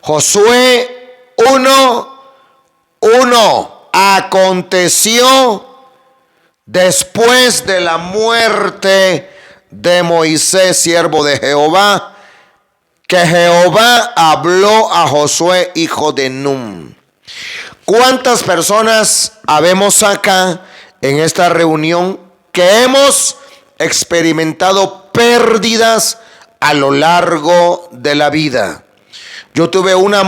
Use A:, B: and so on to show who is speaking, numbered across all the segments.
A: Josué 1:1. Aconteció después de la muerte de Moisés, siervo de Jehová, que Jehová habló a Josué, hijo de Nun. ¿Cuántas personas habemos acá en esta reunión que hemos experimentado pérdidas a lo largo de la vida? Yo tuve una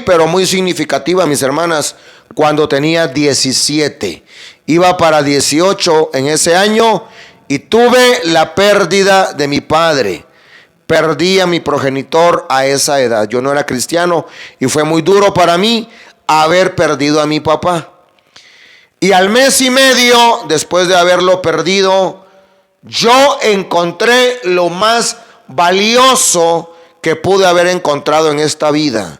A: pero muy significativa, mis hermanas, cuando tenía 17. Iba para 18 en ese año y tuve la pérdida de mi padre. Perdí a mi progenitor a esa edad. Yo no era cristiano y fue muy duro para mí haber perdido a mi papá. Y al mes y medio después de haberlo perdido, yo encontré lo más valioso que pude haber encontrado en esta vida.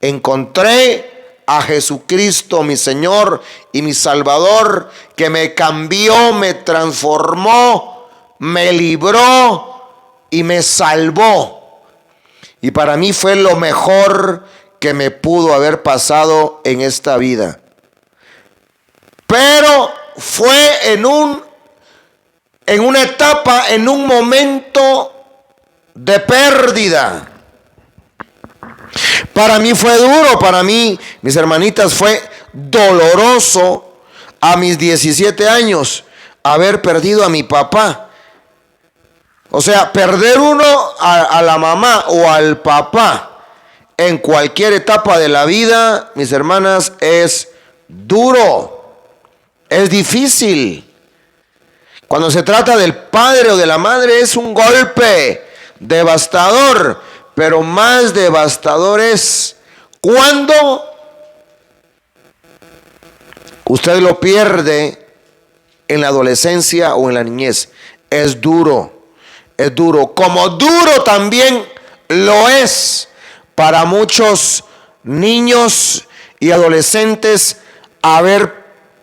A: Encontré a Jesucristo, mi Señor y mi Salvador, que me cambió, me transformó, me libró y me salvó. Y para mí fue lo mejor que me pudo haber pasado en esta vida. Pero fue en una etapa, en un momento de pérdida. Para mí fue duro, para mí, mis hermanitas, fue doloroso a mis 17 años haber perdido a mi papá. O sea, perder uno a la mamá o al papá en cualquier etapa de la vida, mis hermanas, es duro, es difícil. Cuando se trata del padre o de la madre es un golpe devastador, pero más devastador es cuando usted lo pierde en la adolescencia o en la niñez. Es duro. Es duro, como duro también lo es para muchos niños y adolescentes haber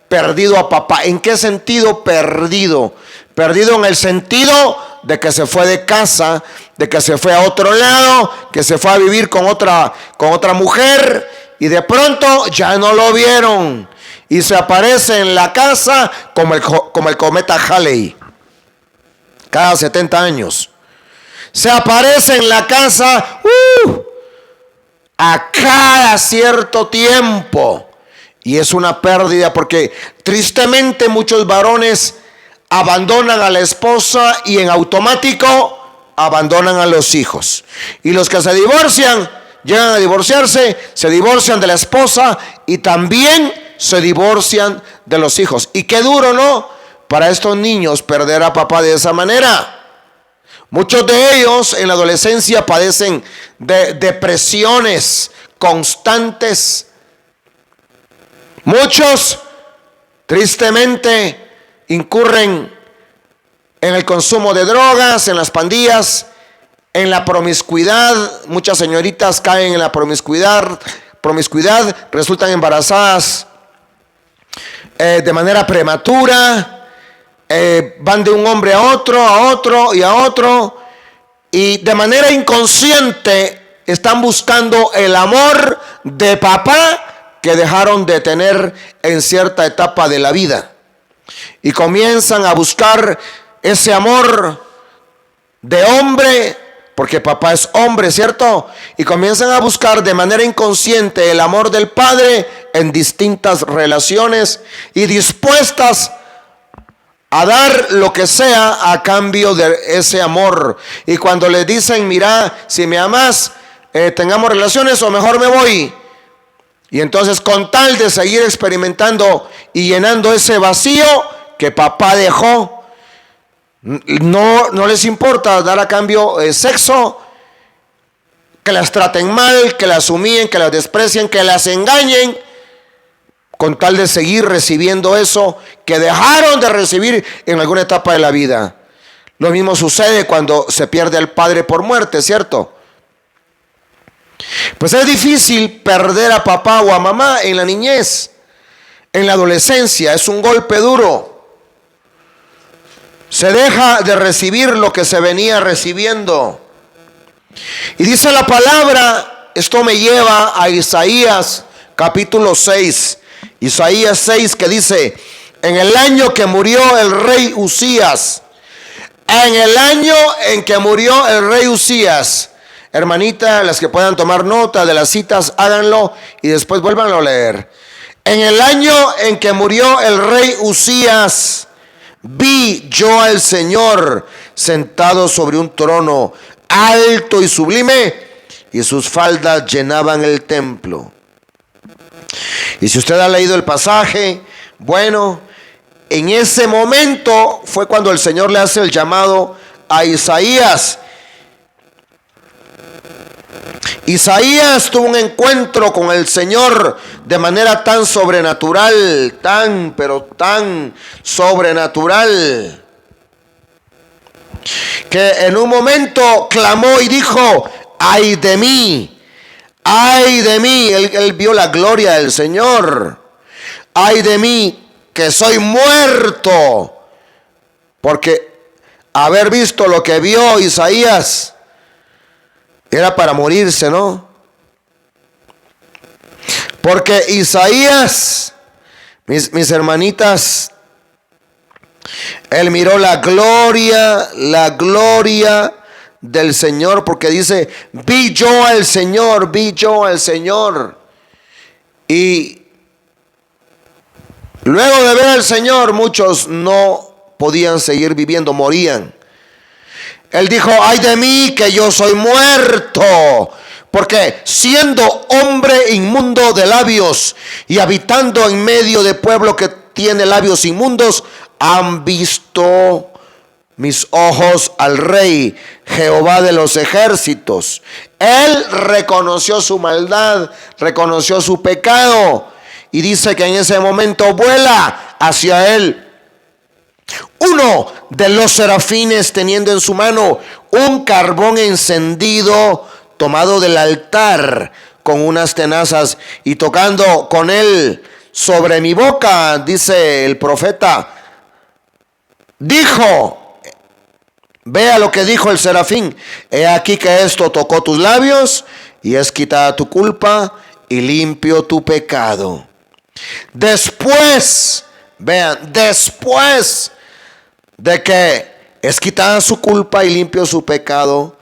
A: perdido a papá. ¿En qué sentido perdido? Perdido en el sentido de que se fue de casa, de que se fue a otro lado, que se fue a vivir con otra mujer y de pronto ya no lo vieron y se aparece en la casa como el cometa Halley. Cada 70 años se aparece en la casa a cada cierto tiempo, y es una pérdida porque tristemente muchos varones abandonan a la esposa y en automático abandonan a los hijos, y los que se divorcian, llegan a divorciarse, se divorcian de la esposa y también se divorcian de los hijos. Y qué duro, ¿no?, para estos niños perder a papá de esa manera. Muchos de ellos en la adolescencia padecen de depresiones constantes. Muchos tristemente incurren en el consumo de drogas, en las pandillas, en la promiscuidad. Muchas señoritas caen en la promiscuidad, resultan embarazadas de manera prematura. Van de un hombre a otro y de manera inconsciente están buscando el amor de papá que dejaron de tener en cierta etapa de la vida, y comienzan a buscar ese amor de hombre, porque papá es hombre, ¿cierto? Y comienzan a buscar de manera inconsciente el amor del padre en distintas relaciones y dispuestas a dar lo que sea a cambio de ese amor. Y cuando le dicen, mira, si me amas, tengamos relaciones o mejor me voy. Y entonces, con tal de seguir experimentando y llenando ese vacío que papá dejó, no les importa dar a cambio sexo, que las traten mal, que las humillen, que las desprecien, que las engañen, con tal de seguir recibiendo eso que dejaron de recibir en alguna etapa de la vida. Lo mismo sucede cuando se pierde al padre por muerte, ¿cierto? Pues es difícil perder a papá o a mamá en la niñez, en la adolescencia. Es un golpe duro. Se deja de recibir lo que se venía recibiendo. Y dice la palabra esto me lleva a Isaías capítulo 6. Isaías 6, que dice: en el año que murió el rey Usías. En el año en que murió el rey Usías. Hermanita, las que puedan tomar nota de las citas, háganlo y después vuélvanlo a leer. En el año en que murió el rey Usías, vi yo al Señor sentado sobre un trono alto y sublime, y sus faldas llenaban el templo. Y si usted ha leído el pasaje, bueno, en ese momento fue cuando el Señor le hace el llamado a Isaías. Isaías tuvo un encuentro con el Señor de manera tan sobrenatural, pero tan sobrenatural, que en un momento clamó y dijo: ay de mí, ay de mí. Él vio la gloria del Señor. Ay de mí, que soy muerto. Porque haber visto lo que vio Isaías era para morirse, ¿no? Porque Isaías, mis hermanitas, él miró la gloria del Señor, porque dice: vi yo al Señor, vi yo al Señor. Y luego de ver al Señor, muchos no podían seguir viviendo, morían. Él dijo: ay de mí, que yo soy muerto, porque siendo hombre inmundo de labios y habitando en medio de pueblo que tiene labios inmundos, han visto mis ojos al Rey, Jehová de los ejércitos. Él reconoció su maldad, reconoció su pecado, y dice que en ese momento vuela hacia él uno de los serafines, teniendo en su mano un carbón encendido tomado del altar con unas tenazas, y tocando con él sobre mi boca, dice el profeta, dijo, vea lo que dijo el serafín: he aquí que esto tocó tus labios, y es quitada tu culpa y limpio tu pecado. Después, vean, después de que es quitada su culpa y limpio su pecado,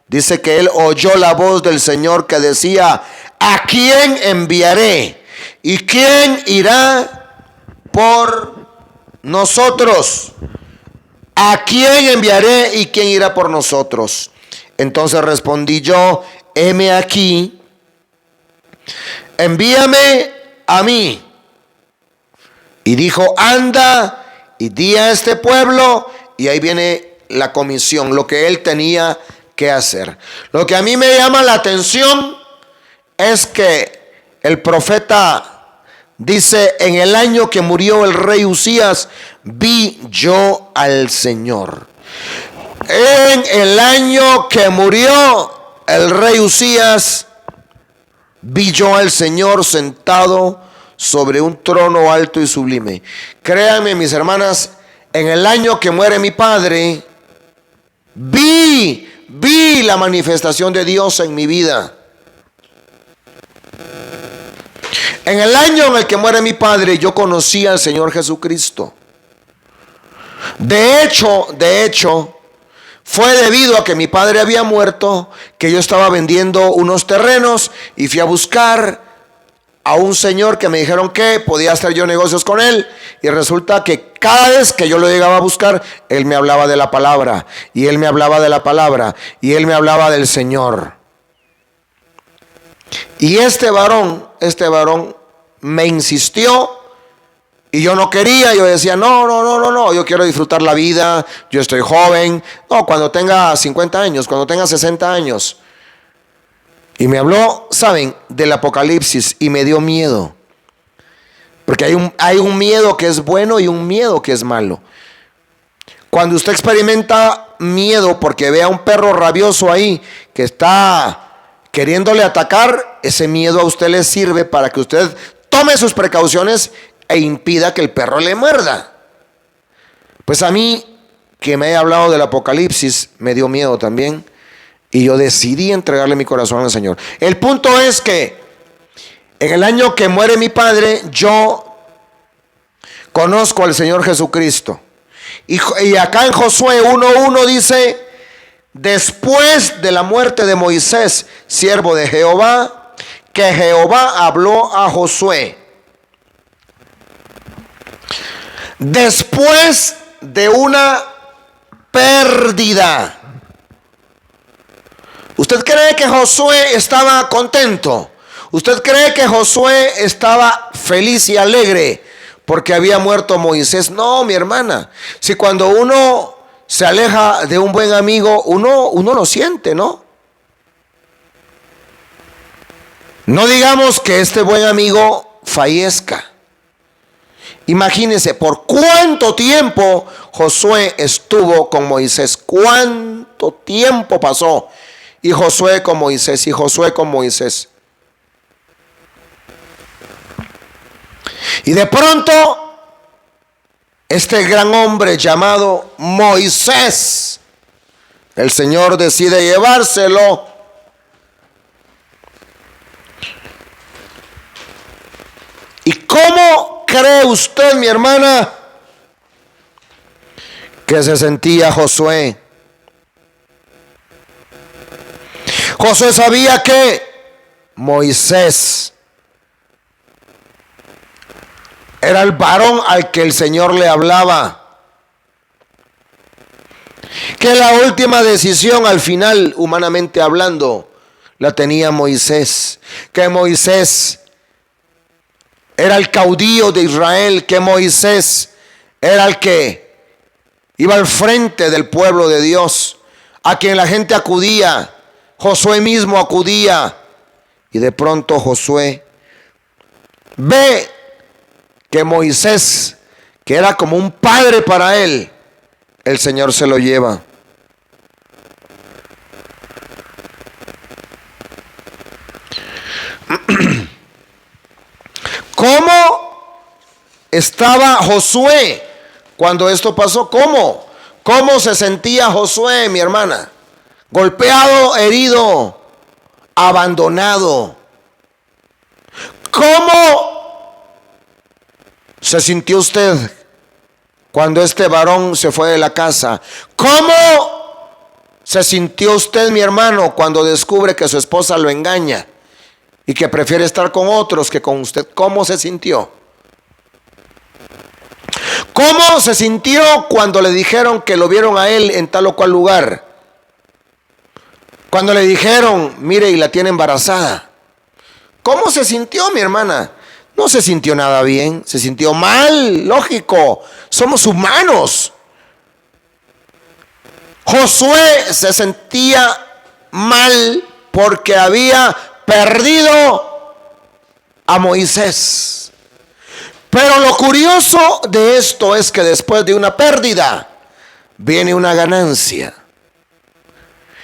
A: dice que él oyó la voz del Señor que decía: ¿a quién enviaré? ¿Y quién irá por nosotros? ¿A quién enviaré y quién irá por nosotros? Entonces respondí yo: heme aquí, envíame a mí. Y dijo: anda y di a este pueblo. Y ahí viene la comisión, lo que él tenía que hacer. Lo que a mí me llama la atención es que el profeta dice: en el año que murió el rey Usías, vi yo al Señor. En el año que murió el rey Usías, vi yo al Señor sentado sobre un trono alto y sublime. Créanme, mis hermanas, en el año que muere mi padre, vi la manifestación de Dios en mi vida. En el año en el que muere mi padre, yo conocí al Señor Jesucristo. De hecho, fue debido a que mi padre había muerto, que yo estaba vendiendo unos terrenos y fui a buscar a un señor que me dijeron que podía hacer yo negocios con él. Y resulta que cada vez que yo lo llegaba a buscar, él me hablaba de la palabra, y él me hablaba de la palabra, y él me hablaba del Señor. Y este varón me insistió, y yo no quería. Yo decía: no, yo quiero disfrutar la vida, yo estoy joven. No, cuando tenga 50 años, cuando tenga 60 años. Y me habló, ¿saben?, del Apocalipsis, y me dio miedo. Porque hay un miedo que es bueno y un miedo que es malo. Cuando usted experimenta miedo porque ve a un perro rabioso ahí que está queriéndole atacar, ese miedo a usted le sirve para que usted tome sus precauciones e impida que el perro le muerda. Pues a mí, que me he hablado del Apocalipsis, me dio miedo también. Y yo decidí entregarle mi corazón al Señor. El punto es que en el año que muere mi padre, yo conozco al Señor Jesucristo. Y acá en Josué 1:1 dice: después de la muerte de Moisés, siervo de Jehová, que Jehová habló a Josué. Después de una pérdida. ¿Usted cree que Josué estaba contento? ¿Usted cree que Josué estaba feliz y alegre porque había muerto Moisés? No, mi hermana. Si cuando uno se aleja de un buen amigo, uno lo siente, ¿no? No digamos que este buen amigo fallezca. Imagínense por cuánto tiempo Josué estuvo con Moisés. ¿Cuánto tiempo pasó? Y Josué con Moisés, y Josué con Moisés. Y de pronto, este gran hombre llamado Moisés, el Señor decide llevárselo. ¿Y cómo cree usted, mi hermana, que se sentía Josué? Josué sabía que Moisés era el varón al que el Señor le hablaba, que la última decisión al final, humanamente hablando, la tenía Moisés, que Moisés era el caudillo de Israel, que Moisés era el que iba al frente del pueblo de Dios, a quien la gente acudía. Josué mismo acudía. Y de pronto Josué ve que Moisés, que era como un padre para él, el Señor se lo lleva. ¿Cómo estaba Josué cuando esto pasó? ¿Cómo se sentía Josué, mi hermana? Golpeado, herido, abandonado. ¿Cómo se sintió usted cuando este varón se fue de la casa? ¿Cómo se sintió usted, mi hermano, cuando descubre que su esposa lo engaña y que prefiere estar con otros que con usted? ¿Cómo se sintió? ¿Cómo se sintió cuando le dijeron que lo vieron a él en tal o cual lugar? Cuando le dijeron, mire, y la tiene embarazada. ¿Cómo se sintió, mi hermana? No se sintió nada bien, se sintió mal, lógico. Somos humanos. Josué se sentía mal porque había perdido a Moisés. Pero lo curioso de esto es que después de una pérdida viene una ganancia.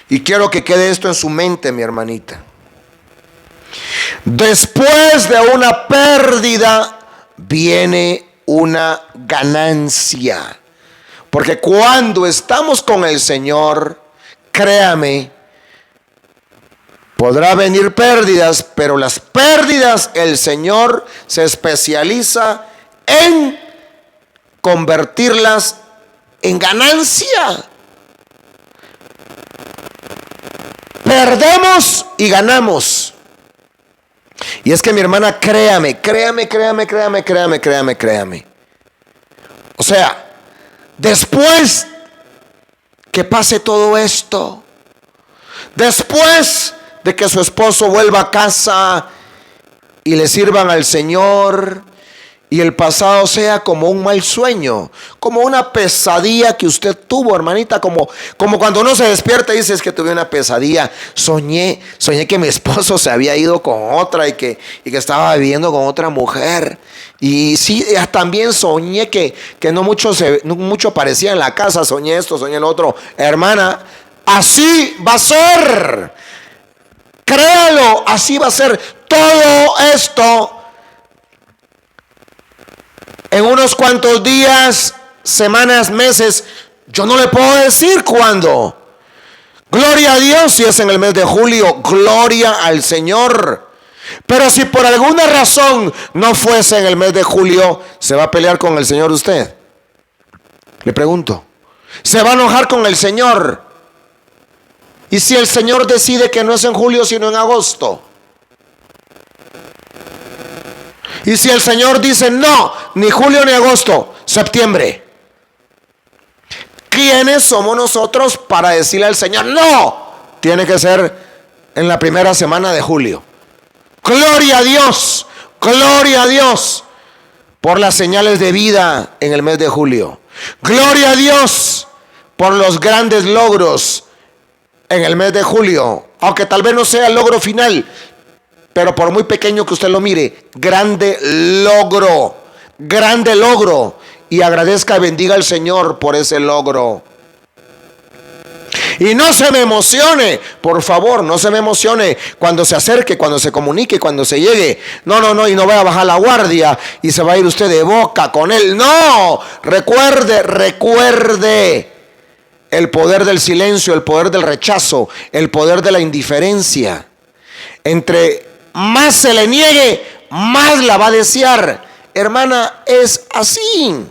A: Y quiero que quede esto en su mente, mi hermanita. Después de una pérdida viene una ganancia. Porque cuando estamos con el Señor, créame, podrá venir pérdidas, pero las pérdidas el Señor se especializa en convertirlas en ganancia. Perdemos y ganamos. Y es que mi hermana, créame. O sea, después que pase todo esto, después de que su esposo vuelva a casa y le sirvan al Señor, y el pasado sea como un mal sueño, como una pesadilla que usted tuvo, hermanita, como cuando uno se despierta y dice, es que tuve una pesadilla, soñé que mi esposo se había ido con otra y que estaba viviendo con otra mujer. Y sí, también soñé que no mucho parecía en la casa, soñé esto, soñé el otro. Hermana, así va a ser. Créalo, así va a ser. Todo esto en unos cuantos días, semanas, meses, yo no le puedo decir cuándo. Gloria a Dios si es en el mes de julio, gloria al Señor. Pero si por alguna razón no fuese en el mes de julio, ¿se va a pelear con el Señor usted? Le pregunto. ¿Se va a enojar con el Señor? ¿Y si el Señor decide que no es en julio sino en agosto? ¿Y si el Señor dice no, ni julio ni agosto, septiembre? ¿Quiénes somos nosotros para decirle al Señor no? Tiene que ser en la primera semana de julio. Gloria a Dios, gloria a Dios por las señales de vida en el mes de julio. Gloria a Dios por los grandes logros en el mes de julio, aunque tal vez no sea el logro final, pero por muy pequeño que usted lo mire, grande logro, y agradezca y bendiga al Señor por ese logro. Y no se me emocione, por favor, no se me emocione cuando se acerque, cuando se comunique, cuando se llegue. No, y no vaya a bajar la guardia y se va a ir usted de boca con él. No, recuerde el poder del silencio, el poder del rechazo, el poder de la indiferencia. Entre más se le niegue, más la va a desear. Hermana, es así.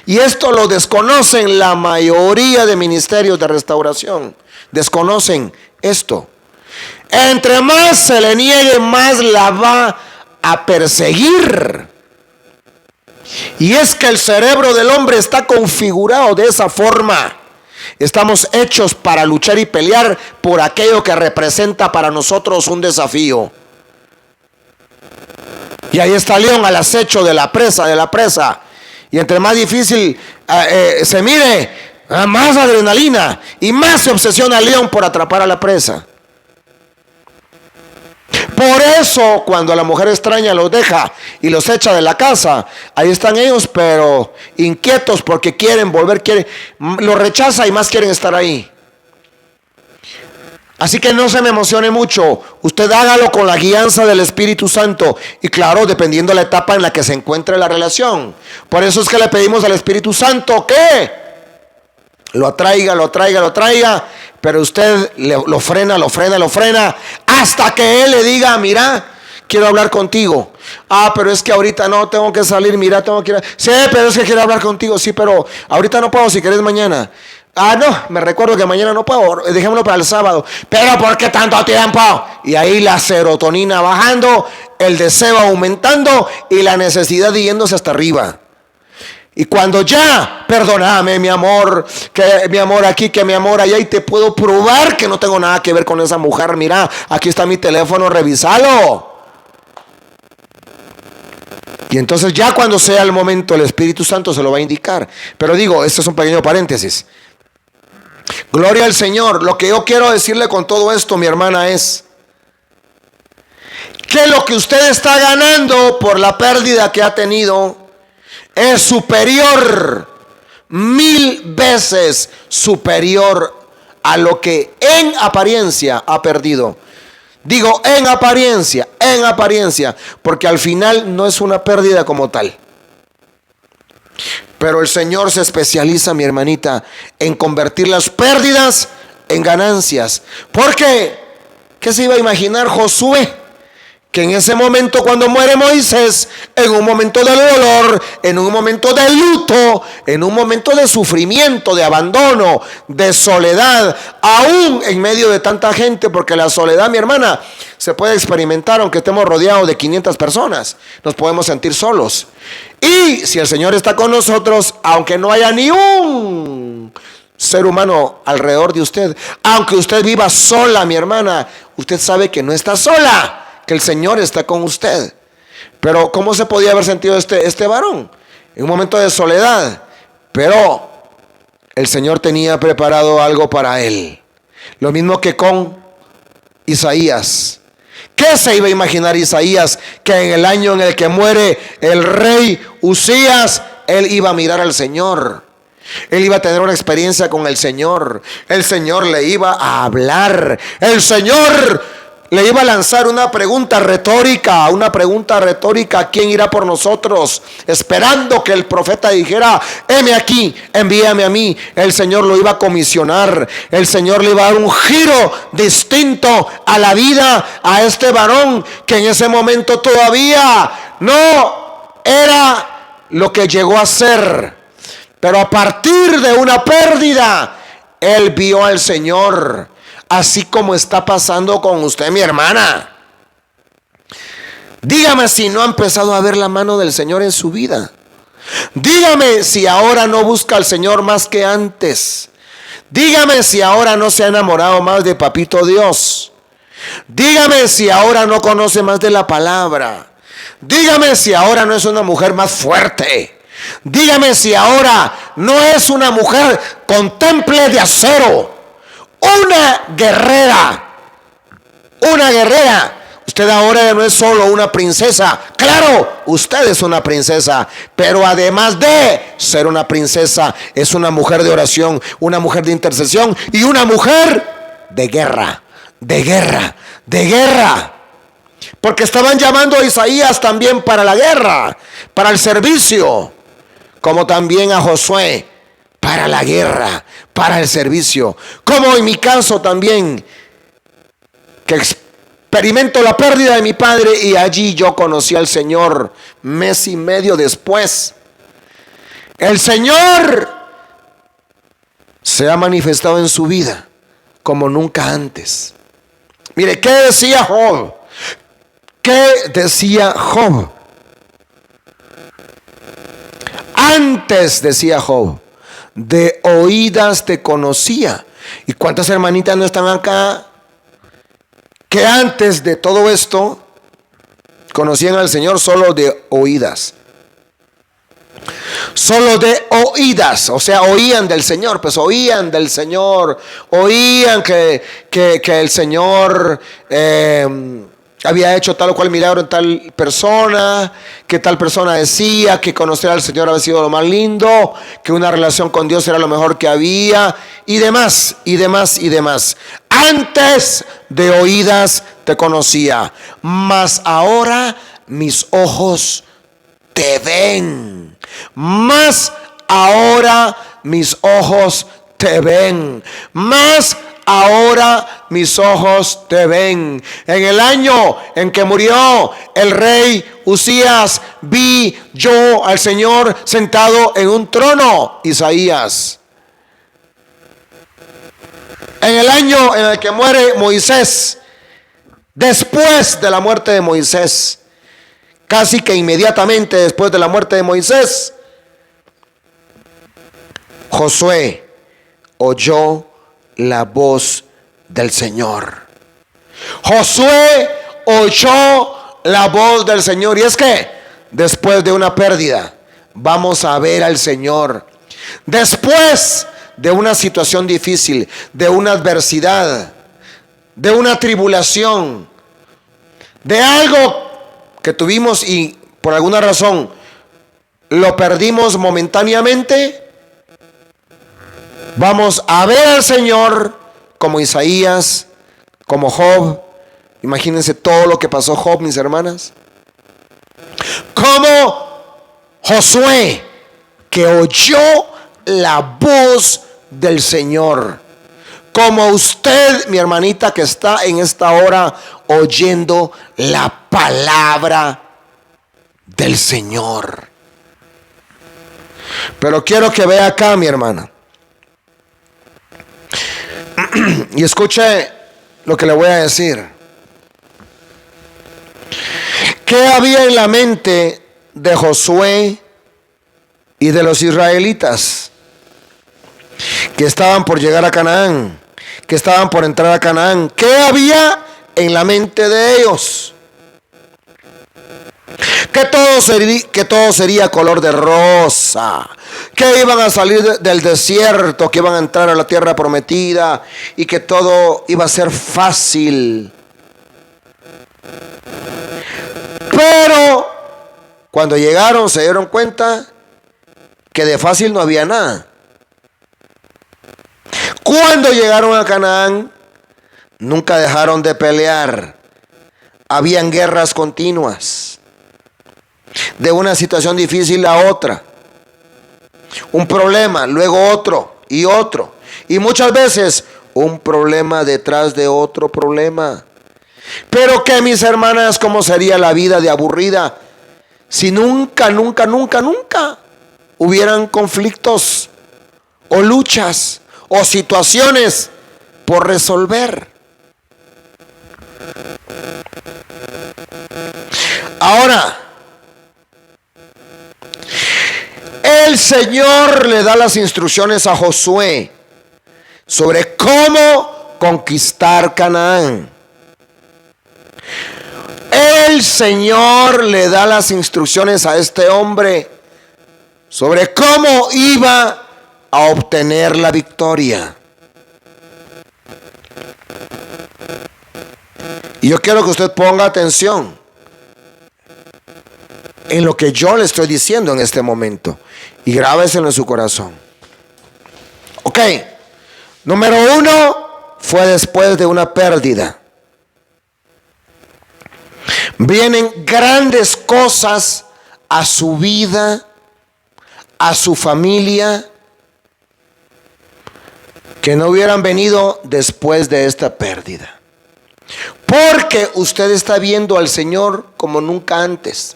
A: Y esto lo desconocen la mayoría de ministerios de restauración. Desconocen esto. Entre más se le niegue, más la va a perseguir. Y es que el cerebro del hombre está configurado de esa forma. Estamos hechos para luchar y pelear por aquello que representa para nosotros un desafío. Y ahí está el león al acecho de la presa. Y entre más difícil se mire, más adrenalina y más se obsesiona el león por atrapar a la presa. Por eso cuando la mujer extraña los deja y los echa de la casa, ahí están ellos, pero inquietos porque quieren volver, lo rechaza y más quieren estar ahí. Así que no se me emocione mucho. Usted hágalo con la guianza del Espíritu Santo. Y claro, dependiendo de la etapa en la que se encuentre la relación. Por eso es que le pedimos al Espíritu Santo que lo atraiga. Pero usted lo frena. Hasta que Él le diga, mira, quiero hablar contigo. Pero es que ahorita no, tengo que salir, mira, tengo que ir. Sí, pero es que quiero hablar contigo. Sí, pero ahorita no puedo, si querés mañana. No, me recuerdo que mañana no puedo, dejémoslo para el sábado. Pero ¿por qué tanto tiempo? Y ahí la serotonina bajando, el deseo aumentando y la necesidad yéndose hasta arriba. Y cuando ya, perdóname mi amor, que mi amor aquí, que mi amor allá, y te puedo probar que no tengo nada que ver con esa mujer. Mira, aquí está mi teléfono, revísalo. Y entonces ya cuando sea el momento, el Espíritu Santo se lo va a indicar. Pero digo, esto es un pequeño paréntesis. Gloria al Señor. Lo que yo quiero decirle con todo esto, mi hermana, es que lo que usted está ganando por la pérdida que ha tenido es superior, 1000 veces superior a lo que en apariencia ha perdido. Digo en apariencia, porque al final no es una pérdida como tal. Pero el Señor se especializa, mi hermanita, en convertir las pérdidas en ganancias. Porque, ¿qué se iba a imaginar Josué? Que en ese momento cuando muere Moisés, en un momento de dolor, en un momento de luto, en un momento de sufrimiento, de abandono, de soledad, aún en medio de tanta gente, porque la soledad, mi hermana, se puede experimentar aunque estemos rodeados de 500 personas, nos podemos sentir solos. Y si el Señor está con nosotros, aunque no haya ni un ser humano alrededor de usted, aunque usted viva sola, mi hermana, usted sabe que no está sola, que el Señor está con usted. Pero ¿cómo se podía haber sentido este varón? En un momento de soledad. Pero el Señor tenía preparado algo para él. Lo mismo que con Isaías. ¿Qué se iba a imaginar Isaías? Que en el año en el que muere el rey Usías, él iba a mirar al Señor. Él iba a tener una experiencia con el Señor. El Señor le iba a hablar. El Señor le iba a lanzar una pregunta retórica. ¿Quién irá por nosotros? Esperando que el profeta dijera: heme aquí, envíame a mí. El Señor lo iba a comisionar. El Señor le iba a dar un giro distinto a la vida a este varón, que en ese momento todavía no era lo que llegó a ser. Pero a partir de una pérdida, él vio al Señor. Así como está pasando con usted, mi hermana. Dígame si no ha empezado a ver la mano del Señor en su vida. Dígame si ahora no busca al Señor más que antes. Dígame si ahora no se ha enamorado más de Papito Dios. Dígame si ahora no conoce más de la palabra. Dígame si ahora no es una mujer más fuerte. Dígame si ahora no es una mujer con temple de acero. Una guerrera. Usted ahora no es solo una princesa. Claro, usted es una princesa, pero además de ser una princesa, es una mujer de oración, una mujer de intercesión y una mujer de guerra. Porque estaban llamando a Isaías también para la guerra, para el servicio, como también a Josué para la guerra, para el servicio. Como en mi caso también, que experimento la pérdida de mi padre, y allí yo conocí al Señor mes y medio después. El Señor se ha manifestado en su vida como nunca antes. Mire, ¿qué decía Job? Antes, decía Job, de oídas te conocía. ¿Y cuántas hermanitas no están acá que antes de todo esto conocían al Señor solo de oídas? Solo de oídas, o sea, oían del Señor, oían que el Señor había hecho tal o cual milagro en tal persona, que tal persona decía que conocer al Señor había sido lo más lindo, que una relación con Dios era lo mejor que había, y demás. Antes de oídas te conocía, mas ahora mis ojos te ven. Más ahora mis ojos te ven. Más ahora mis ojos te ven. En el año en que murió el rey Usías, vi yo al Señor sentado en un trono. Isaías. En el año en el que muere Moisés, después de la muerte de Moisés, casi que inmediatamente después de la muerte de Moisés, Josué oyó la voz del Señor. Josué oyó la voz del Señor. Y es que después de una pérdida, vamos a ver al Señor. Después de una situación difícil, de una adversidad, de una tribulación, de algo que tuvimos y por alguna razón lo perdimos momentáneamente, vamos a ver al Señor como Isaías, como Job. Imagínense todo lo que pasó Job, mis hermanas. Como Josué, que oyó la voz del Señor. Como usted, mi hermanita, que está en esta hora oyendo la palabra del Señor. Pero quiero que vea acá, mi hermana, y escuche lo que le voy a decir. ¿Qué había en la mente de Josué y de los israelitas que estaban por llegar a Canaán, que estaban por entrar a Canaán? ¿Qué había en la mente de ellos? Que todo sería color de rosa, que iban a salir del desierto, que iban a entrar a la tierra prometida y que todo iba a ser fácil. Pero cuando llegaron se dieron cuenta que de fácil no había nada. Cuando llegaron a Canaán, nunca dejaron de pelear. Habían guerras continuas, de una situación difícil a otra. Un problema, luego otro y otro. Y muchas veces un problema detrás de otro problema. Pero que, mis hermanas, ¿cómo sería la vida de aburrida si nunca hubieran conflictos o luchas o situaciones por resolver? Ahora, el Señor le da las instrucciones a Josué sobre cómo conquistar Canaán. El Señor le da las instrucciones a este hombre sobre cómo iba a obtener la victoria. Y yo quiero que usted ponga atención en lo que yo le estoy diciendo en este momento y grábeselo en su corazón. Ok, número 1 fue después de una pérdida. Vienen grandes cosas a su vida, a su familia, que no hubieran venido después de esta pérdida. Porque usted está viendo al Señor como nunca antes.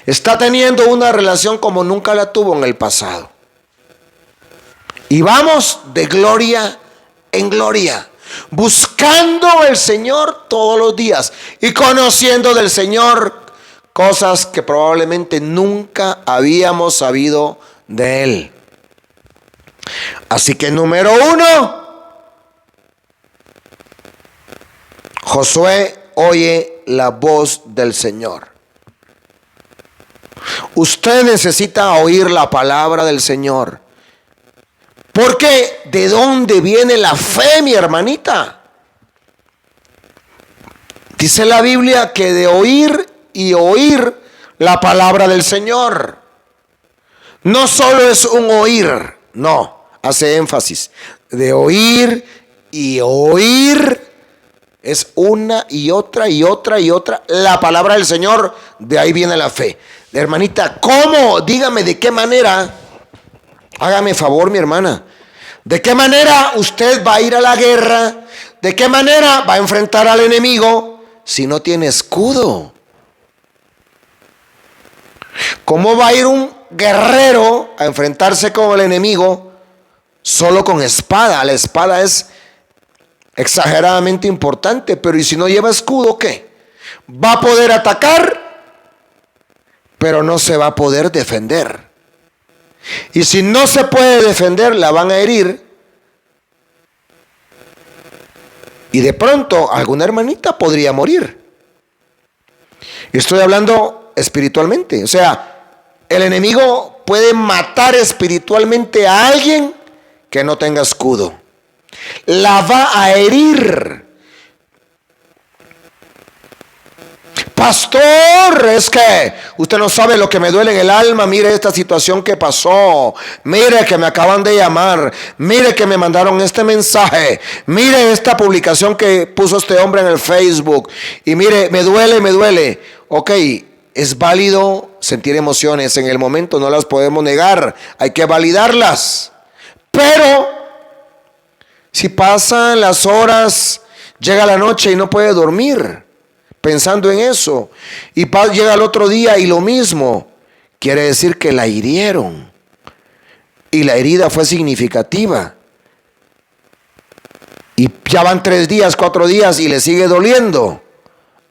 A: Está teniendo una relación como nunca la tuvo en el pasado. Y vamos de gloria en gloria, buscando al Señor todos los días y conociendo del Señor cosas que probablemente nunca habíamos sabido de Él. Así que número 1, Josué oye la voz del Señor. Usted necesita oír la palabra del Señor. Porque ¿de dónde viene la fe, mi hermanita? Dice la Biblia que de oír y oír la palabra del Señor. No solo es un oír, no, hace énfasis. De oír y oír es una y otra y otra y otra la palabra del Señor. De ahí viene la fe. Hermanita, ¿cómo? Dígame de qué manera. Hágame favor, mi hermana. ¿De qué manera usted va a ir a la guerra? ¿De qué manera va a enfrentar al enemigo si no tiene escudo? ¿Cómo va a ir un guerrero a enfrentarse con el enemigo solo con espada? La espada es exageradamente importante, pero ¿y si no lleva escudo, qué? Va a poder atacar, pero no se va a poder defender. Y si no se puede defender, la van a herir. Y de pronto alguna hermanita podría morir. Estoy hablando espiritualmente. O sea, el enemigo puede matar espiritualmente a alguien que no tenga escudo. La va a herir. Pastor, es que usted no sabe lo que me duele en el alma. Mire esta situación que pasó. Mire que me acaban de llamar. Mire que me mandaron este mensaje. Mire esta publicación que puso este hombre en el Facebook. Y mire, me duele. Ok, es válido sentir emociones. En el momento no las podemos negar. Hay que validarlas. Pero si pasan las horas, llega la noche y no puede dormir pensando en eso, y llega el otro día y lo mismo, quiere decir que la hirieron y la herida fue significativa y ya van 3 días, 4 días y le sigue doliendo.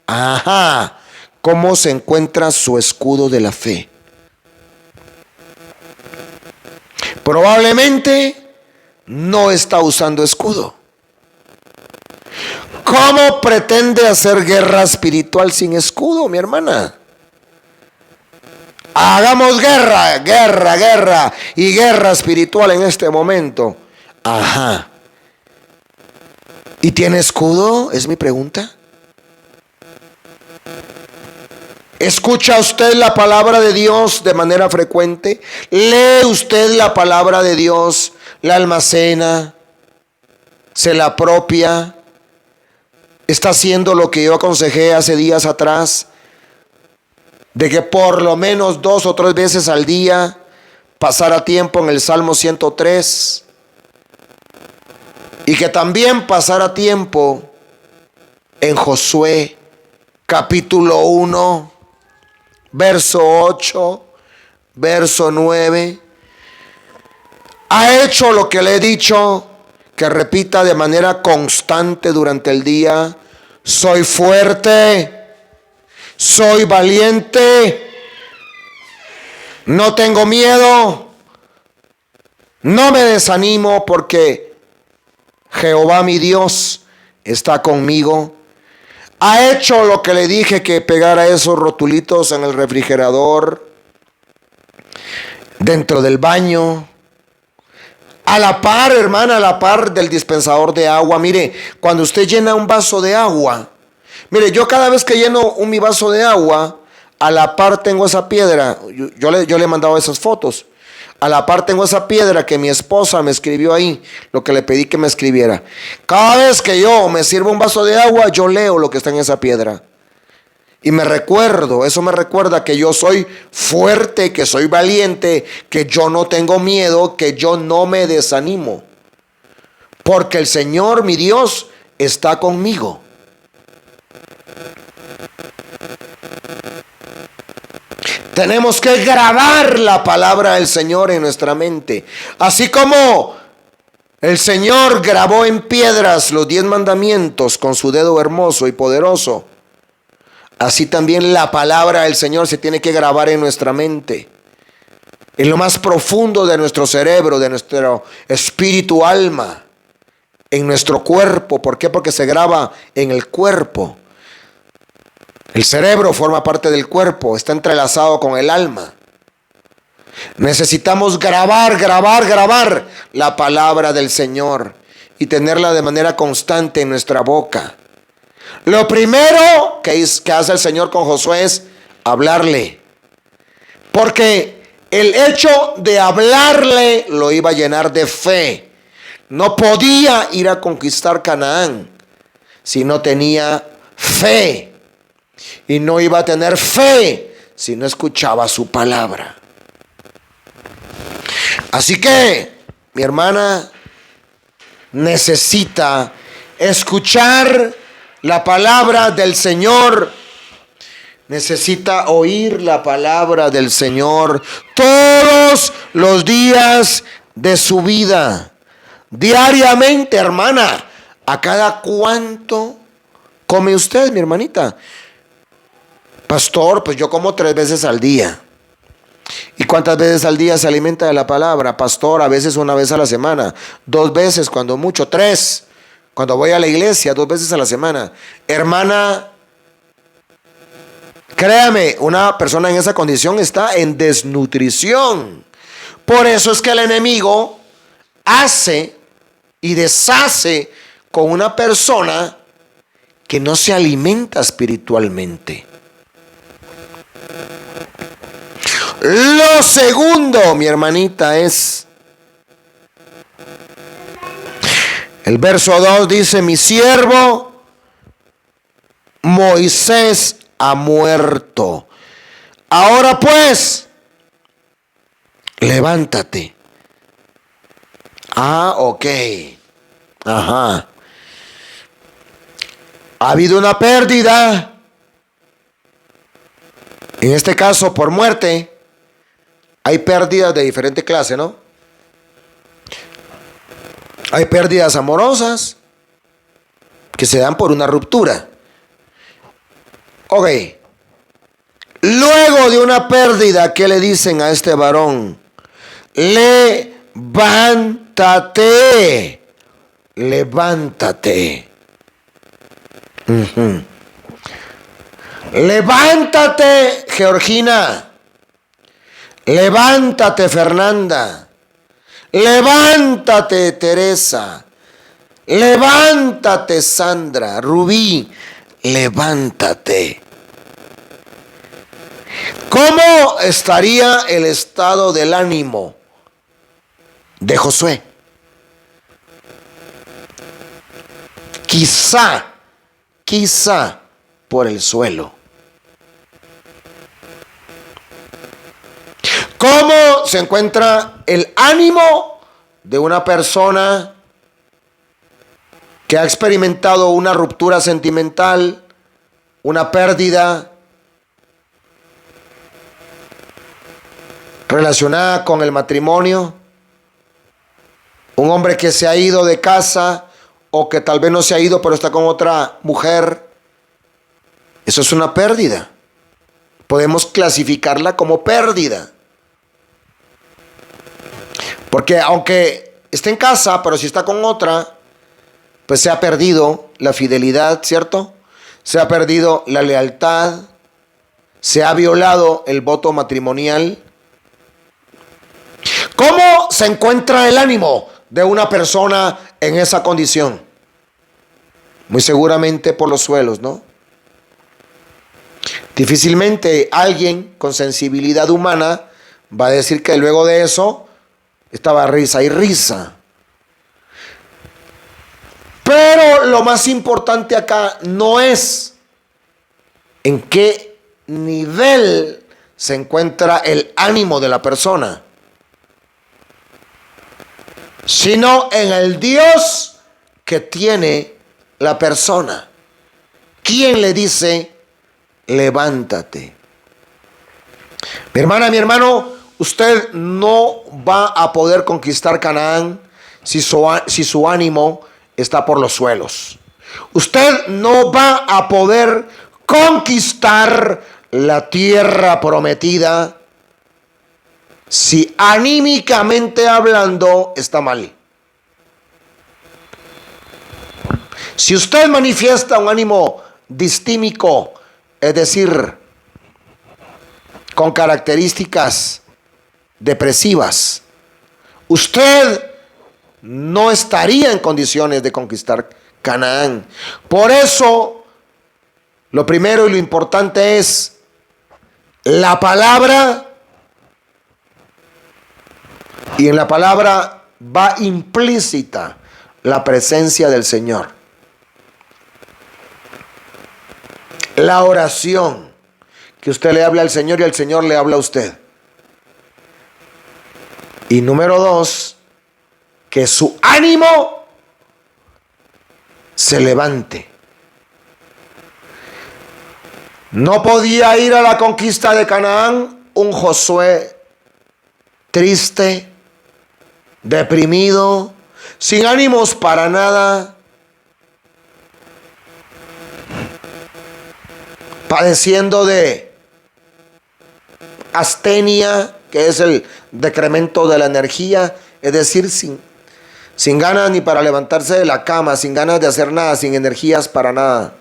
A: Ajá, ¿cómo se encuentra su escudo de la fe? Probablemente no está usando escudo. ¿Cómo pretende hacer guerra espiritual sin escudo, mi hermana? Hagamos guerra y guerra espiritual en este momento. Ajá. ¿Y tiene escudo? Es mi pregunta. ¿Escucha usted la palabra de Dios de manera frecuente? ¿Lee usted la palabra de Dios? ¿La almacena? ¿Se la apropia? está haciendo lo que yo aconsejé hace días atrás, de que por lo menos 2 o 3 veces al día pasara tiempo en el Salmo 103 y que también pasara tiempo en Josué capítulo 1, verso 8, verso 9. Ha hecho lo que le he dicho, que repita de manera constante durante el día: soy fuerte, soy valiente, no tengo miedo, no me desanimo porque Jehová mi Dios está conmigo. Ha hecho lo que le dije, que pegara esos rotulitos en el refrigerador, dentro del baño, a la par, hermana, a la par del dispensador de agua. Mire, cuando usted llena un vaso de agua, mire, yo cada vez que lleno mi vaso de agua, a la par tengo esa piedra. Yo le he mandado esas fotos. A la par tengo esa piedra que mi esposa me escribió ahí, lo que le pedí que me escribiera. Cada vez que yo me sirvo un vaso de agua, yo leo lo que está en esa piedra. Y eso me recuerda que yo soy fuerte, que soy valiente, que yo no tengo miedo, que yo no me desanimo. Porque el Señor, mi Dios, está conmigo. Tenemos que grabar la palabra del Señor en nuestra mente. Así como el Señor grabó en piedras los 10 mandamientos con su dedo hermoso y poderoso, así también la palabra del Señor se tiene que grabar en nuestra mente, en lo más profundo de nuestro cerebro, de nuestro espíritu, alma, en nuestro cuerpo. ¿Por qué? Porque se graba en el cuerpo. El cerebro forma parte del cuerpo, está entrelazado con el alma. Necesitamos grabar la palabra del Señor y tenerla de manera constante en nuestra boca. Lo primero que hace el Señor con Josué es hablarle, porque el hecho de hablarle lo iba a llenar de fe. No podía ir a conquistar Canaán si no tenía fe. Y no iba a tener fe si no escuchaba su palabra. Así que, mi hermana necesita escuchar la palabra del Señor. Necesita oír la palabra del Señor todos los días de su vida. Diariamente, hermana. ¿A cada cuánto come usted, mi hermanita? Pastor, pues yo como 3 veces al día. ¿Y cuántas veces al día se alimenta de la palabra? Pastor, a veces 1 vez a la semana, 2 veces, cuando mucho, 3. Cuando voy a la iglesia, 2 veces a la semana. Hermana, créame, una persona en esa condición está en desnutrición. Por eso es que el enemigo hace y deshace con una persona que no se alimenta espiritualmente. Lo segundo, mi hermanita, es el verso 2 dice: mi siervo Moisés ha muerto. Ahora pues, levántate. Ok. Ajá. Ha habido una pérdida. En este caso, por muerte. Hay pérdidas de diferente clase, ¿no? Hay pérdidas amorosas que se dan por una ruptura. Ok. Luego de una pérdida, ¿qué le dicen a este varón? Levántate. Levántate. Levántate, Georgina. Levántate, Fernanda. Levántate, Teresa. Levántate, Sandra. Rubí, levántate. ¿Cómo estaría el estado del ánimo de Josué? Quizá pesquisa por el suelo. ¿Cómo se encuentra el ánimo de una persona que ha experimentado una ruptura sentimental, una pérdida relacionada con el matrimonio? Un hombre que se ha ido de casa o que tal vez no se ha ido pero está con otra mujer. Eso es una pérdida. Podemos clasificarla como pérdida. Porque aunque esté en casa, pero si está con otra, pues se ha perdido la fidelidad, ¿cierto? Se ha perdido la lealtad, se ha violado el voto matrimonial. ¿Cómo se encuentra el ánimo de una persona en esa condición? Muy seguramente por los suelos, ¿no? Difícilmente alguien con sensibilidad humana va a decir que luego de eso estaba risa y risa. Pero lo más importante acá no es en qué nivel se encuentra el ánimo de la persona, sino en el Dios que tiene la persona. ¿Quién le dice, levántate? Mi hermana, mi hermano, usted no va a poder conquistar Canaán si su ánimo está por los suelos. Usted no va a poder conquistar la tierra prometida si anímicamente hablando está mal. Si usted manifiesta un ánimo distímico, es decir, con características depresivas, usted no estaría en condiciones de conquistar Canaán. Por eso, lo primero y lo importante es la palabra, y en la palabra va implícita la presencia del Señor. La oración, que usted le habla al Señor y el Señor le habla a usted. Y número 2, que su ánimo se levante. No podía ir a la conquista de Canaán un Josué triste, deprimido, sin ánimos para nada, padeciendo de astenia, que es el decremento de la energía, es decir, sin ganas ni para levantarse de la cama, sin ganas de hacer nada, sin energías para nada.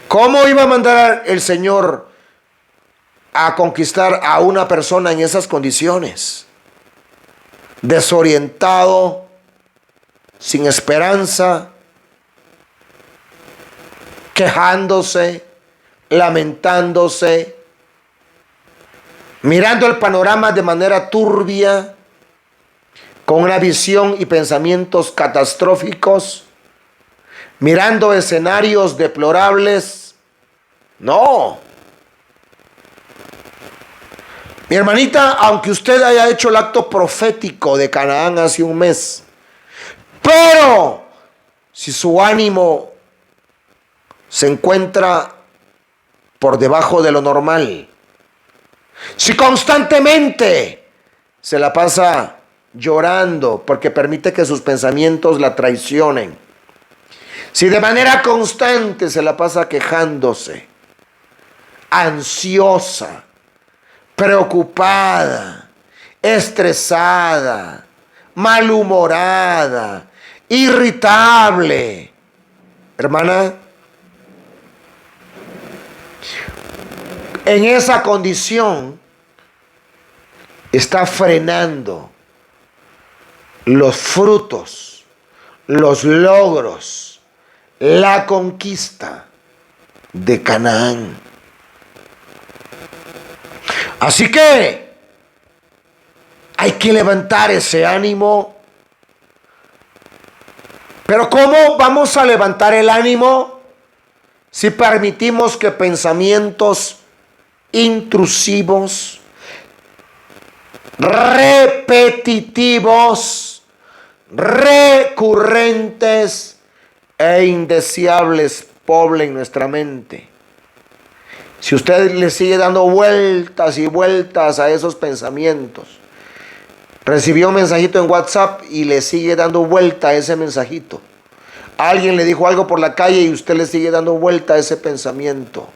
A: ¿Cómo iba a mandar el Señor a conquistar a una persona en esas condiciones? Desorientado, sin esperanza, quejándose, lamentándose, mirando el panorama de manera turbia, con una visión y pensamientos catastróficos, mirando escenarios deplorables. No. Mi hermanita, aunque usted haya hecho el acto profético de Canaán hace un mes, pero si su ánimo se encuentra por debajo de lo normal, si constantemente se la pasa llorando porque permite que sus pensamientos la traicionen, si de manera constante se la pasa quejándose, ansiosa, preocupada, estresada, malhumorada, irritable, hermana, en esa condición está frenando los frutos, los logros, la conquista de Canaán. Así que hay que levantar ese ánimo. Pero ¿cómo vamos a levantar el ánimo? si permitimos que pensamientos intrusivos, repetitivos, recurrentes e indeseables poblen nuestra mente. Si usted le sigue dando vueltas y vueltas a esos pensamientos, recibió un mensajito en WhatsApp y le sigue dando vuelta a ese mensajito. Alguien le dijo algo por la calle y usted le sigue dando vuelta a ese pensamiento.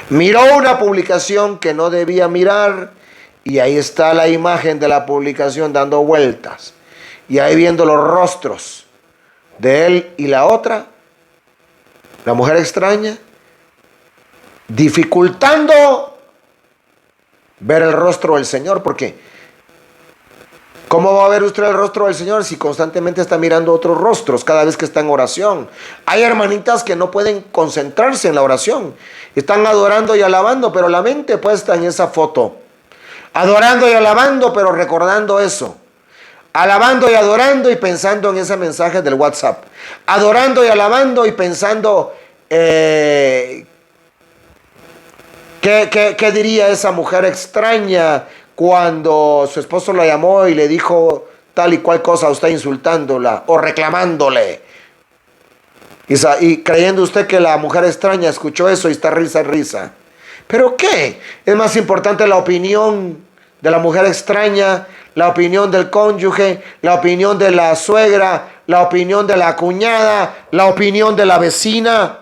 A: Miró una publicación que no debía mirar y ahí está la imagen de la publicación dando vueltas. Y ahí viendo los rostros de él y la otra, la mujer extraña, dificultando ver el rostro del Señor. Porque ¿cómo va a ver usted el rostro del Señor si constantemente está mirando otros rostros cada vez que está en oración? Hay hermanitas que no pueden concentrarse en la oración. Están adorando y alabando, pero la mente puesta en esa foto. Adorando y alabando, pero recordando eso. Alabando y adorando y pensando en ese mensaje del WhatsApp. Adorando y alabando y pensando... ¿Qué diría esa mujer extraña cuando su esposo la llamó y le dijo tal y cual cosa, usted insultándola o reclamándole? Y creyendo usted que la mujer extraña escuchó eso y está risa y risa. ¿Pero qué? Es más importante la opinión de la mujer extraña, la opinión del cónyuge, la opinión de la suegra, la opinión de la cuñada, la opinión de la vecina,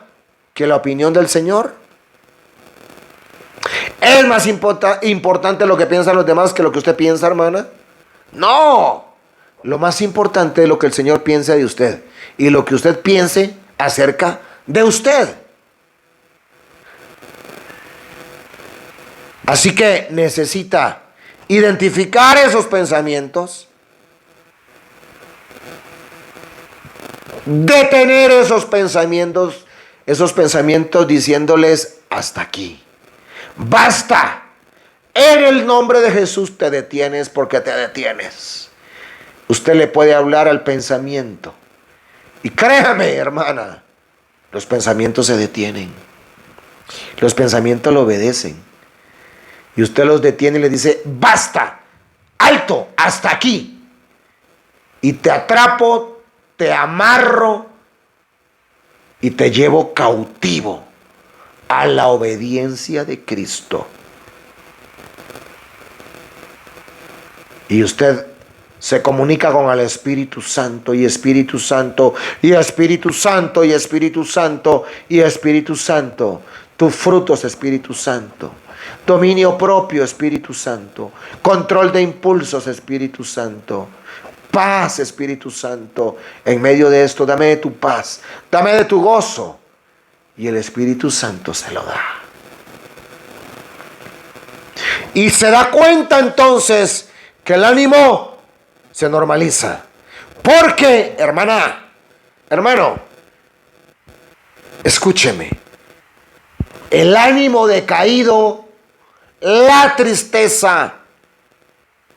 A: que la opinión del Señor. ¿Es más importante lo que piensan los demás que lo que usted piensa, hermana? No. Lo más importante es lo que el Señor piense de usted y lo que usted piense acerca de usted. Así que necesita identificar esos pensamientos, detener esos pensamientos diciéndoles hasta aquí. Basta. En el nombre de Jesús te detienes porque te detienes. Usted le puede hablar al pensamiento. Y créame, hermana, los pensamientos se detienen. Los pensamientos lo obedecen. Y usted los detiene y le dice, basta, alto, hasta aquí. Y te atrapo, te amarro y te llevo cautivo a la obediencia de Cristo. Y usted se comunica con el Espíritu Santo y Espíritu Santo y Espíritu Santo y Espíritu Santo y Espíritu Santo. Tus frutos, Espíritu Santo. Dominio propio, Espíritu Santo. Control de impulsos, Espíritu Santo. Paz, Espíritu Santo. En medio de esto, dame de tu paz. Dame de tu gozo. Y el Espíritu Santo se lo da. Y se da cuenta entonces que el ánimo se normaliza. Porque, hermana, hermano, escúcheme. El ánimo decaído, la tristeza,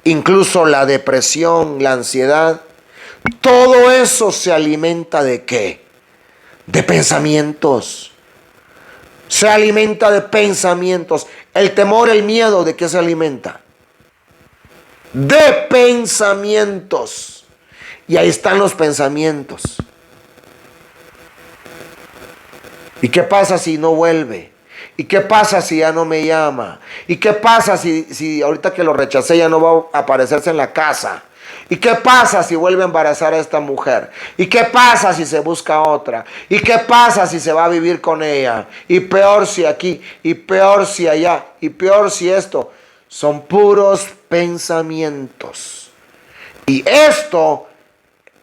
A: incluso la depresión, la ansiedad, todo eso se alimenta ¿de qué? De pensamientos. Se alimenta de pensamientos. El temor, el miedo, ¿de qué se alimenta? De pensamientos. Y ahí están los pensamientos. ¿Y qué pasa si no vuelve? ¿Y qué pasa si ya no me llama? ¿Y qué pasa si ahorita que lo rechacé ya no va a aparecerse en la casa? ¿Y qué pasa si vuelve a embarazar a esta mujer? ¿Y qué pasa si se busca otra? ¿Y qué pasa si se va a vivir con ella? Y peor si aquí, y peor si allá, y peor si esto. Son puros pensamientos. Y esto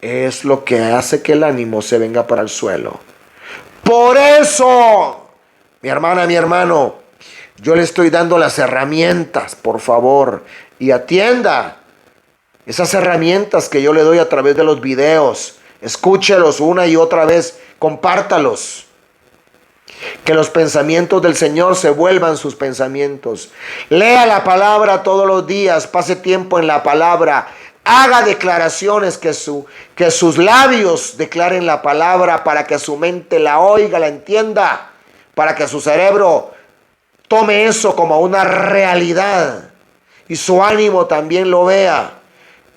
A: es lo que hace que el ánimo se venga para el suelo. Por eso, mi hermana, mi hermano, yo le estoy dando las herramientas, por favor, y atienda esas herramientas que yo le doy a través de los videos. Escúchelos una y otra vez, compártalos. Que los pensamientos del Señor se vuelvan sus pensamientos. Lea la palabra todos los días, pase tiempo en la palabra. haga declaraciones, que sus labios declaren la palabra, para que su mente la oiga, la entienda, para que su cerebro tome eso como una realidad y su ánimo también lo vea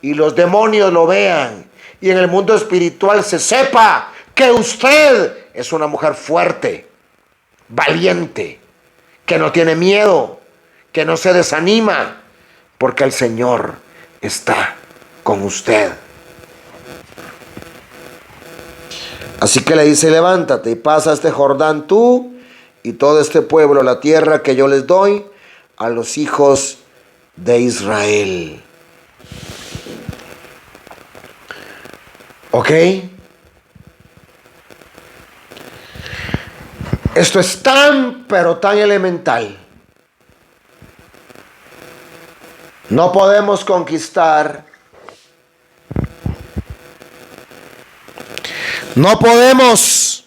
A: y los demonios lo vean y en el mundo espiritual se sepa que usted es una mujer fuerte, valiente, que no tiene miedo, que no se desanima, porque el Señor está con usted. Así que le dice: levántate y pasa este Jordán tú y todo este pueblo, la tierra que yo les doy a los hijos de Israel. ¿Ok? Esto es tan, pero tan elemental. No podemos conquistar, no podemos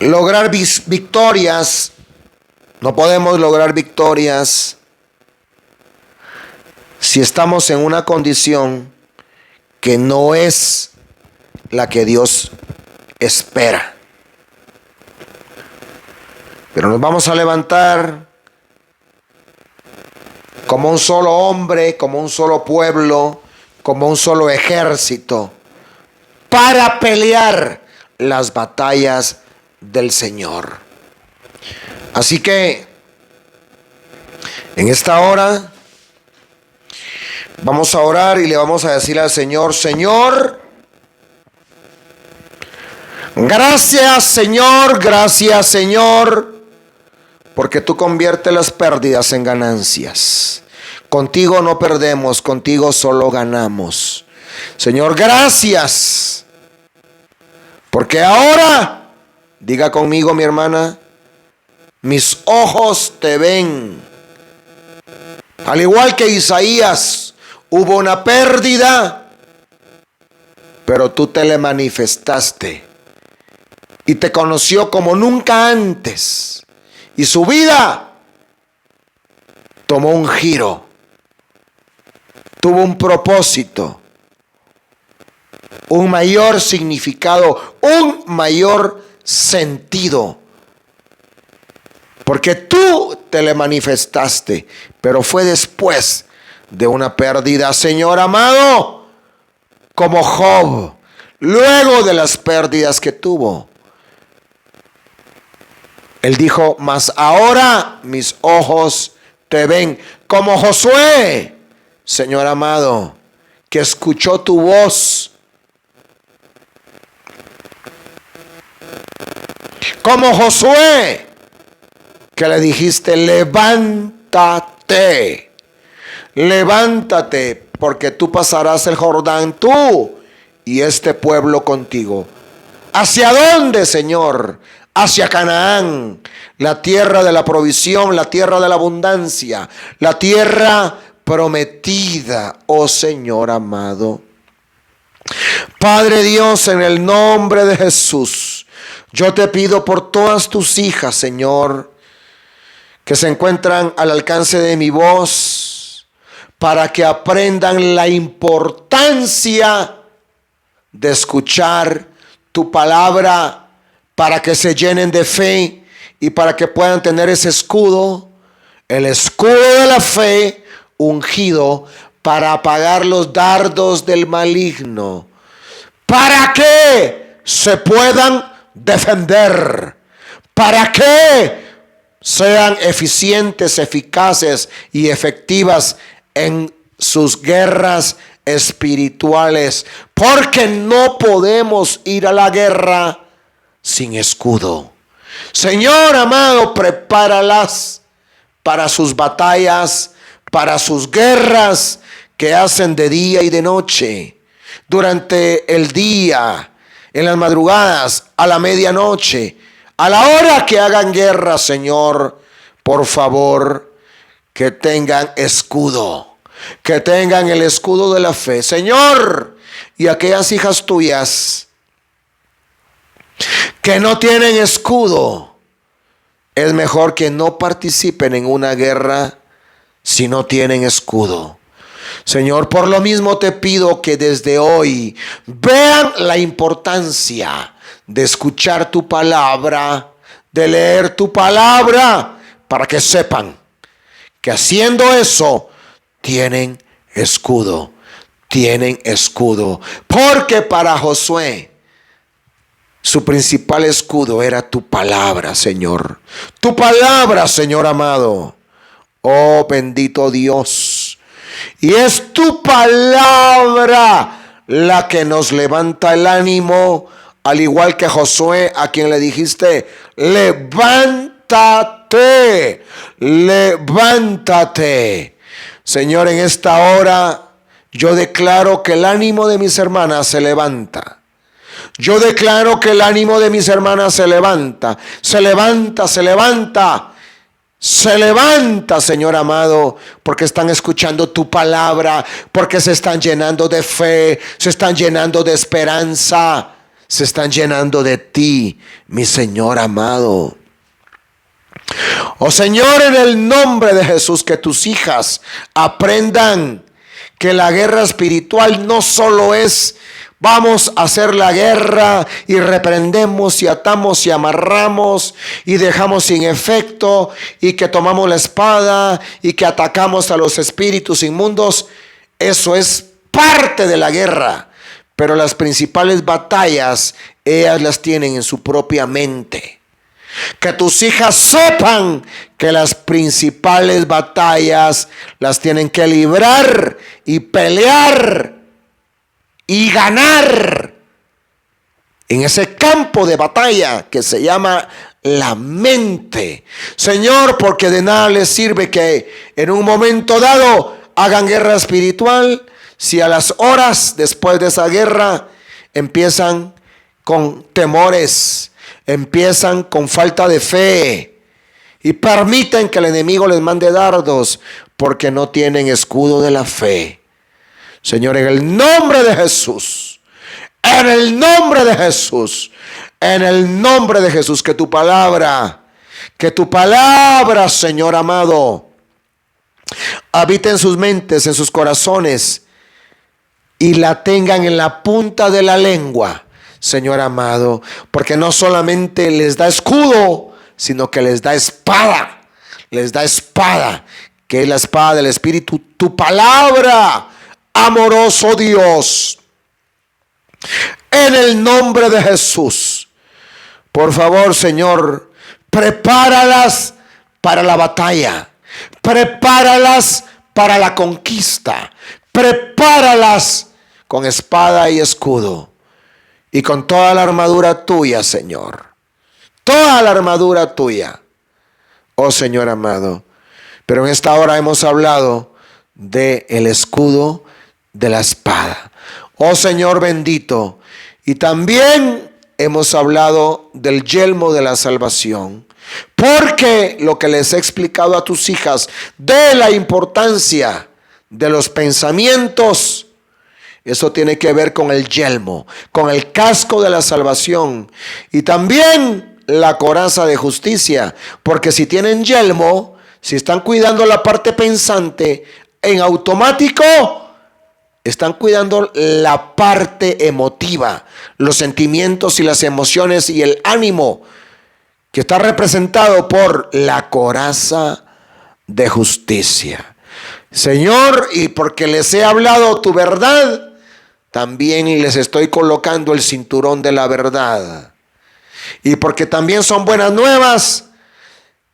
A: lograr victorias, no podemos lograr victorias si estamos en una condición que no es la que Dios espera. Pero nos vamos a levantar como un solo hombre, como un solo pueblo, como un solo ejército, para pelear las batallas del Señor. Así que en esta hora vamos a orar y le vamos a decir al Señor: Señor, gracias Señor, porque tú conviertes las pérdidas en ganancias. Contigo no perdemos, contigo solo ganamos. Señor, gracias, porque ahora, diga conmigo mi hermana, mis ojos te ven. Al igual que Isaías, hubo una pérdida, pero tú te le manifestaste y te conoció como nunca antes. Y su vida tomó un giro, tuvo un propósito, un mayor significado, un mayor sentido. Porque tú te le manifestaste, pero fue después de una pérdida. Señor amado, como Job, luego de las pérdidas que tuvo, él dijo: mas ahora mis ojos te ven. Como Josué, Señor amado, que escuchó tu voz. Como Josué, que le dijiste: levántate, levántate, porque tú pasarás el Jordán, tú y este pueblo contigo. ¿Hacia dónde, Señor? Hacia Canaán, la tierra de la provisión, la tierra de la abundancia, la tierra prometida, oh Señor amado. Padre Dios, en el nombre de Jesús, yo te pido por todas tus hijas, Señor, que se encuentran al alcance de mi voz, para que aprendan la importancia de escuchar tu palabra, para que se llenen de fe y para que puedan tener ese escudo, el escudo de la fe ungido, para apagar los dardos del maligno, para que se puedan defender, para que sean eficientes, eficaces y efectivas en sus guerras espirituales, porque no podemos ir a la guerra sin escudo. Señor amado, prepáralas para sus batallas, para sus guerras que hacen de día y de noche, durante el día, en las madrugadas, a la medianoche, a la hora que hagan guerra. Señor, por favor, que tengan escudo, que tengan el escudo de la fe, Señor. Y aquellas hijas tuyas que no tienen escudo, Es mejor que no participen en una guerra si no tienen escudo. Señor, por lo mismo te pido que desde hoy vean la importancia de escuchar tu palabra, de leer tu palabra, para que sepan que haciendo eso tienen escudo. Tienen escudo. Porque para Josué su principal escudo era tu palabra, Señor. Tu palabra, Señor amado. Oh, bendito Dios. Y es tu palabra la que nos levanta el ánimo, al igual que Josué, a quien le dijiste: levántate, levántate. Señor, en esta hora yo declaro que el ánimo de mis hermanas se levanta. Yo declaro que el ánimo de mis hermanas se levanta. Se levanta, se levanta. Se levanta, Señor amado, porque están escuchando tu palabra, porque se están llenando de fe, se están llenando de esperanza, se están llenando de ti, mi Señor amado. Oh Señor, en el nombre de Jesús, que tus hijas aprendan que la guerra espiritual no solo es: vamos a hacer la guerra y reprendemos y atamos y amarramos y dejamos sin efecto, y que tomamos la espada y que atacamos a los espíritus inmundos. Eso es parte de la guerra, pero las principales batallas ellas las tienen en su propia mente. Que tus hijas sepan que las principales batallas las tienen que librar y pelear y ganar en ese campo de batalla que se llama la mente. Señor, porque de nada les sirve que en un momento dado hagan guerra espiritual si a las horas después de esa guerra empiezan con temores, empiezan con falta de fe y permiten que el enemigo les mande dardos porque no tienen escudo de la fe. Señor, en el nombre de Jesús, en el nombre de Jesús, en el nombre de Jesús, que tu palabra, Señor amado, habite en sus mentes, en sus corazones, y la tengan en la punta de la lengua, Señor amado, porque no solamente les da escudo, sino que les da espada, que es la espada del Espíritu, tu palabra, amoroso Dios. En el nombre de Jesús, por favor, Señor, prepáralas para la batalla, prepáralas para la conquista, prepáralas con espada y escudo y con toda la armadura tuya, Señor, toda la armadura tuya, oh Señor amado. Pero en esta hora hemos hablado de el escudo de la espada, oh Señor bendito, y también hemos hablado del yelmo de la salvación, porque lo que les he explicado a tus hijas de la importancia de los pensamientos, eso tiene que ver con el yelmo, con el casco de la salvación, y también la coraza de justicia, porque si tienen yelmo, si están cuidando la parte pensante, en automático están cuidando la parte emotiva, los sentimientos y las emociones y el ánimo, que está representado por la coraza de justicia. Señor, y porque les he hablado tu verdad, también les estoy colocando el cinturón de la verdad. Y porque también son buenas nuevas,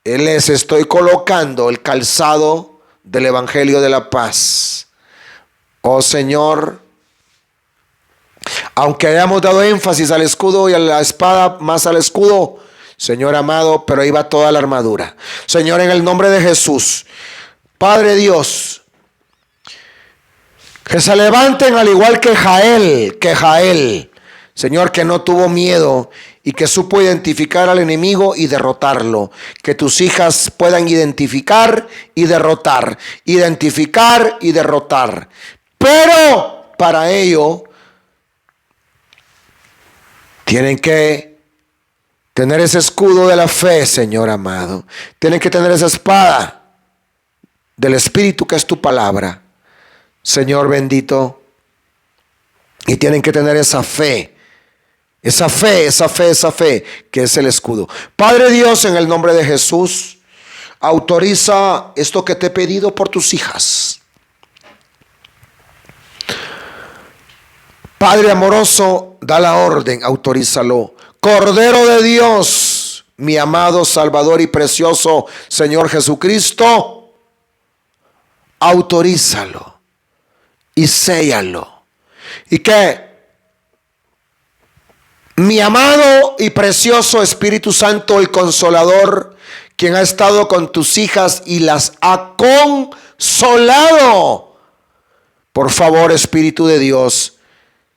A: les estoy colocando el calzado del Evangelio de la paz. Oh Señor, aunque hayamos dado énfasis al escudo y a la espada, más al escudo, Señor amado, pero ahí va toda la armadura. Señor, en el nombre de Jesús, Padre Dios, que se levanten al igual que Jael, Señor, que no tuvo miedo y que supo identificar al enemigo y derrotarlo. Que tus hijas puedan identificar y derrotar, pero para ello tienen que tener ese escudo de la fe, Señor amado. Tienen que tener esa espada del Espíritu que es tu palabra, Señor bendito. Y tienen que tener esa fe, esa fe, esa fe, esa fe, que es el escudo. Padre Dios, en el nombre de Jesús, autoriza esto que te he pedido por tus hijas. Padre amoroso, da la orden, autorízalo. Cordero de Dios, mi amado Salvador y precioso Señor Jesucristo, autorízalo y séllalo. Y que mi amado y precioso Espíritu Santo, el Consolador, quien ha estado con tus hijas y las ha consolado, por favor, Espíritu de Dios,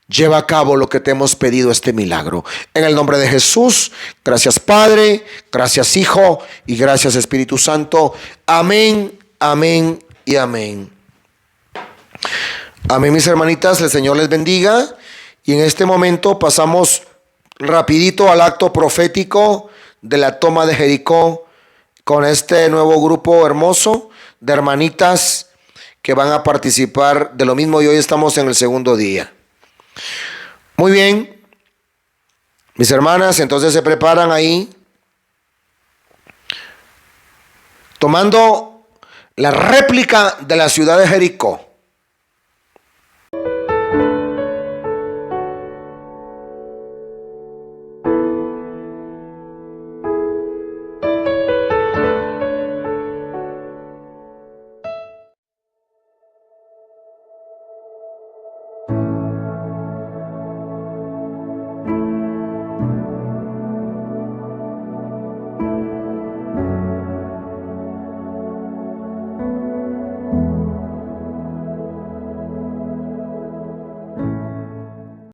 A: lleva a cabo lo que te hemos pedido, este milagro. En el nombre de Jesús, gracias Padre, gracias Hijo y gracias Espíritu Santo. Amén, amén y amén. Amén, mis hermanitas, el Señor les bendiga. Y en este momento pasamos rapidito al acto profético de la toma de Jericó con este nuevo grupo hermoso de hermanitas que van a participar de lo mismo, y hoy estamos en el segundo día. Muy bien, mis hermanas, entonces se preparan ahí, tomando la réplica de la ciudad de Jericó.